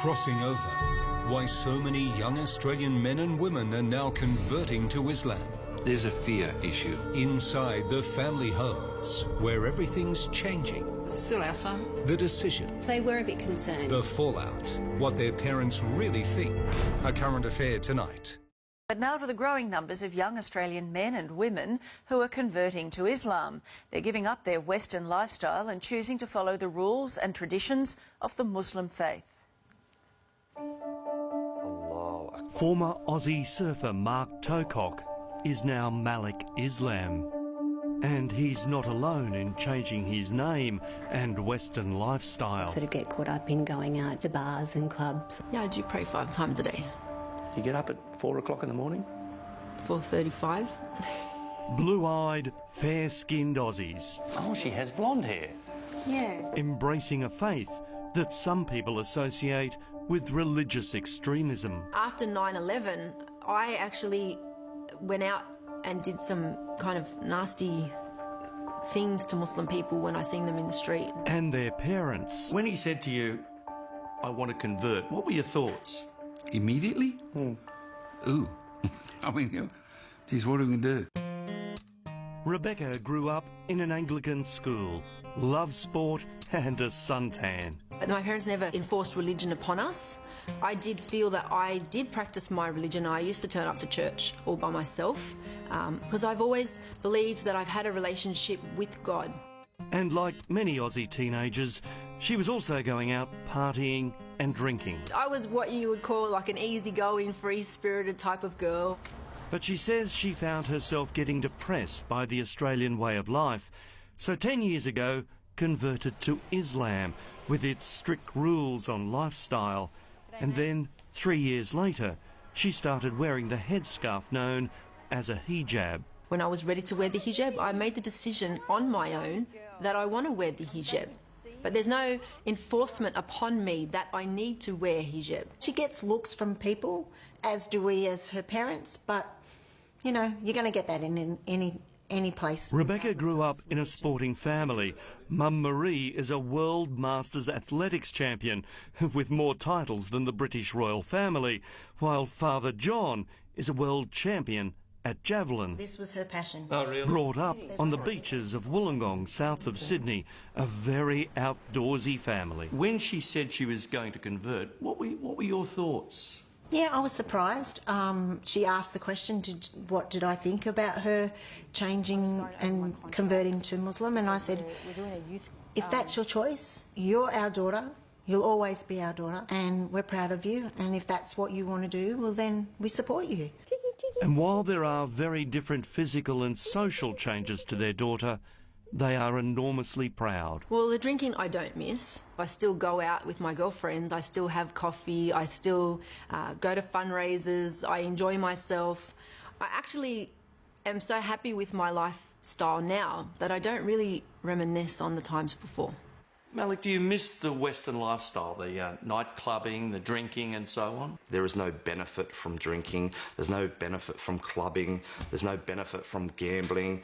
Crossing over. Why so many young Australian men and women are now converting to Islam. There's a fear issue. Inside the family homes, where everything's changing. Still our son. The decision. They were a bit concerned. The fallout. What their parents really think. A current affair tonight. But now to the growing numbers of young Australian men and women who are converting to Islam. They're giving up their Western lifestyle and choosing to follow the rules and traditions of the Muslim faith. Former Aussie surfer Mark Tocock is now Malik Islam. And he's not alone in changing his name and Western lifestyle. Sort of get caught up in going out to bars and clubs. Yeah, I do pray 5 times a day. You get up at 4 o'clock in the morning? 4:35. Blue-eyed, fair-skinned Aussies. Oh, she has blonde hair. Yeah. Embracing a faith that some people associate with religious extremism. After 9/11, I actually went out and did some kind of nasty things to Muslim people when I seen them in the street. And their parents. When he said to you, I want to convert, what were your thoughts? Immediately? Ooh. I mean, geez, what are we going to do? Rebecca grew up in an Anglican school, loved sport and a suntan. But my parents never enforced religion upon us. I did feel that I did practice my religion. I used to turn up to church all by myself because I've always believed that I've had a relationship with God. And like many Aussie teenagers, she was also going out partying and drinking. I was what you would call like an easygoing, free-spirited type of girl. But she says she found herself getting depressed by the Australian way of life. So 10 years ago, converted to Islam with its strict rules on lifestyle. And then 3 years later, she started wearing the headscarf known as a hijab. When I was ready to wear the hijab, I made the decision on my own that I want to wear the hijab. But there's no enforcement upon me that I need to wear hijab. She gets looks from people, as do we as her parents, but, you know, you're going to get that in any place. Rebecca grew up in a sporting family. Mum Marie is a World Masters athletics champion with more titles than the British royal family, while Father John is a world champion at javelin. This was her passion. Oh, really? Brought up on the beaches of Wollongong, south of Sydney, a very outdoorsy family. When she said she was going to convert, what were your thoughts? Yeah, I was surprised. She asked the question, what did I think about her changing and converting to Muslim? And I said, if that's your choice, you're our daughter. You'll always be our daughter, and we're proud of you. And if that's what you want to do, well, then we support you. And while there are very different physical and social changes to their daughter, they are enormously proud. Well, the drinking I don't miss. I still go out with my girlfriends. I still have coffee. I still go to fundraisers. I enjoy myself. I actually am so happy with my lifestyle now that I don't really reminisce on the times before. Malik, do you miss the Western lifestyle, the night clubbing, the drinking and so on? There is no benefit from drinking, there's no benefit from clubbing, there's no benefit from gambling.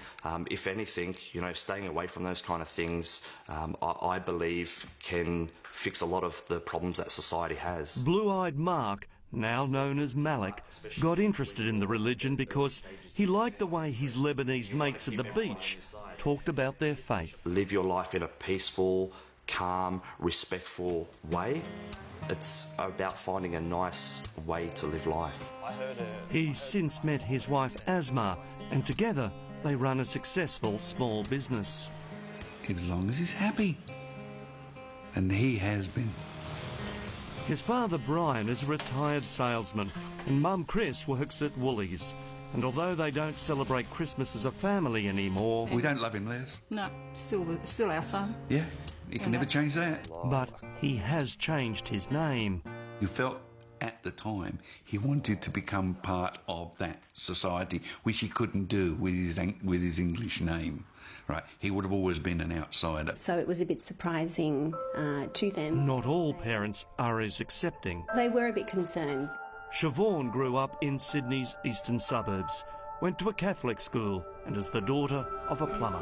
If anything, you know, staying away from those kind of things, I believe can fix a lot of the problems that society has. Blue-eyed Mark, now known as Malik, got interested in the religion because he liked the way his Lebanese mates at the beach talked about their faith. Live your life in a peaceful, calm, respectful way. It's about finding a nice way to live life. He's since met his wife Asma, and together they run a successful small business. As long as he's happy. And he has been. His father Brian is a retired salesman, and Mum Chris works at Woolies. And although they don't celebrate Christmas as a family anymore... We don't love him, Les. No, still our son. Yeah, he can never change that. But he has changed his name. You felt at the time he wanted to become part of that society, which he couldn't do with his English name. Right, he would have always been an outsider. So it was a bit surprising to them. Not all parents are as accepting. They were a bit concerned. Siobhan grew up in Sydney's eastern suburbs, went to a Catholic school, and is the daughter of a plumber.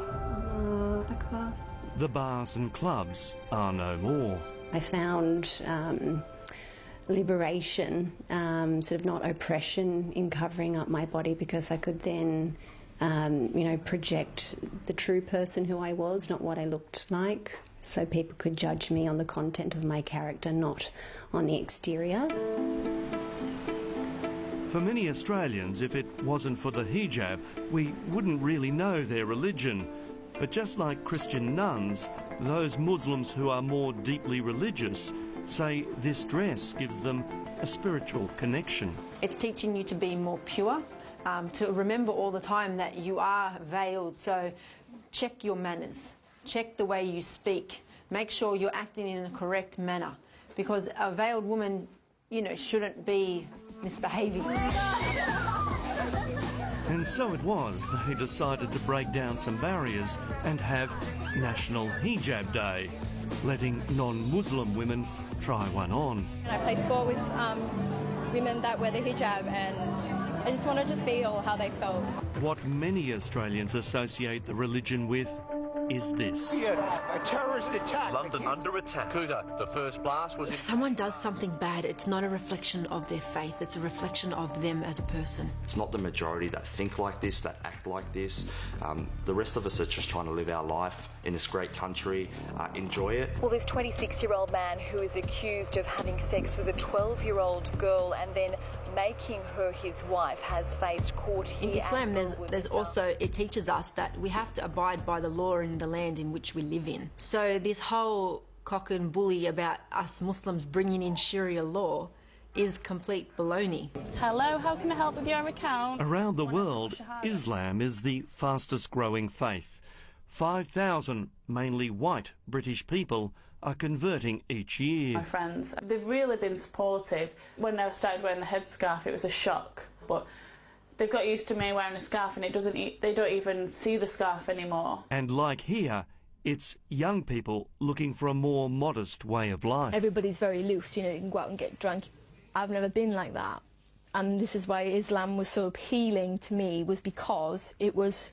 The bars and clubs are no more. I found liberation, sort of not oppression in covering up my body, because I could then, project the true person who I was, not what I looked like. So people could judge me on the content of my character, not on the exterior. For many Australians, if it wasn't for the hijab, we wouldn't really know their religion. But just like Christian nuns, those Muslims who are more deeply religious say this dress gives them a spiritual connection. It's teaching you to be more pure, to remember all the time that you are veiled. So check your manners, check the way you speak, make sure you're acting in a correct manner, because a veiled woman, shouldn't be misbehaving. And so it was they decided to break down some barriers and have National Hijab Day, letting non-Muslim women try one on. I play sport with women that wear the hijab, and I just want to feel how they felt. What many Australians associate the religion with is this. A terrorist attack. London under attack. Kuta, the first blast was... If someone does something bad, it's not a reflection of their faith, it's a reflection of them as a person. It's not the majority that think like this, that act like this. The rest of us are just trying to live our life in this great country, enjoy it. Well, this 26-year-old man who is accused of having sex with a 12-year-old girl and then making her his wife has faced court here. In Islam, there's also, it teaches us that we have to abide by the law in the land in which we live in. So this whole cock and bully about us Muslims bringing in Sharia law is complete baloney. Hello, how can I help with your account? Around the world, Islam is the fastest growing faith. 5,000, mainly white British people, are converting each year. My friends, they've really been supportive. When I started wearing the headscarf, it was a shock, but they've got used to me wearing a scarf, and they don't even see the scarf anymore. And like here, it's young people looking for a more modest way of life. Everybody's very loose, you can go out and get drunk. I've never been like that, and this is why Islam was so appealing to me, was because it was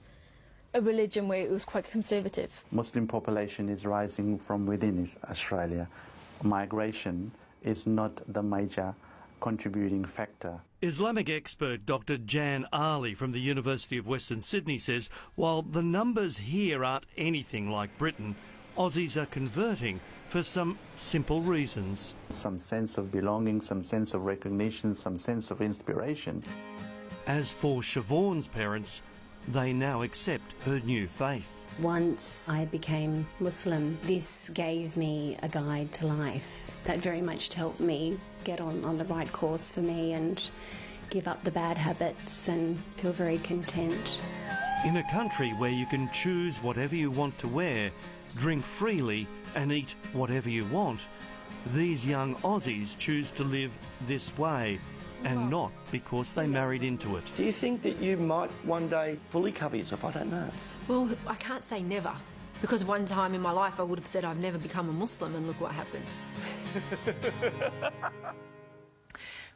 a religion where it was quite conservative. Muslim population is rising from within Australia. Migration is not the major contributing factor. Islamic expert Dr. Jan Ali from the University of Western Sydney says while the numbers here aren't anything like Britain, Aussies are converting for some simple reasons. Some sense of belonging, some sense of recognition, some sense of inspiration. As for Siobhan's parents, they now accept her new faith. Once I became Muslim, this gave me a guide to life. That very much helped me get on the right course for me and give up the bad habits and feel very content. In a country where you can choose whatever you want to wear, drink freely and eat whatever you want, these young Aussies choose to live this way, and not because they married into it. Do you think that you might one day fully cover yourself? I don't know. Well, I can't say never, because one time in my life I would have said I've never become a Muslim, and look what happened.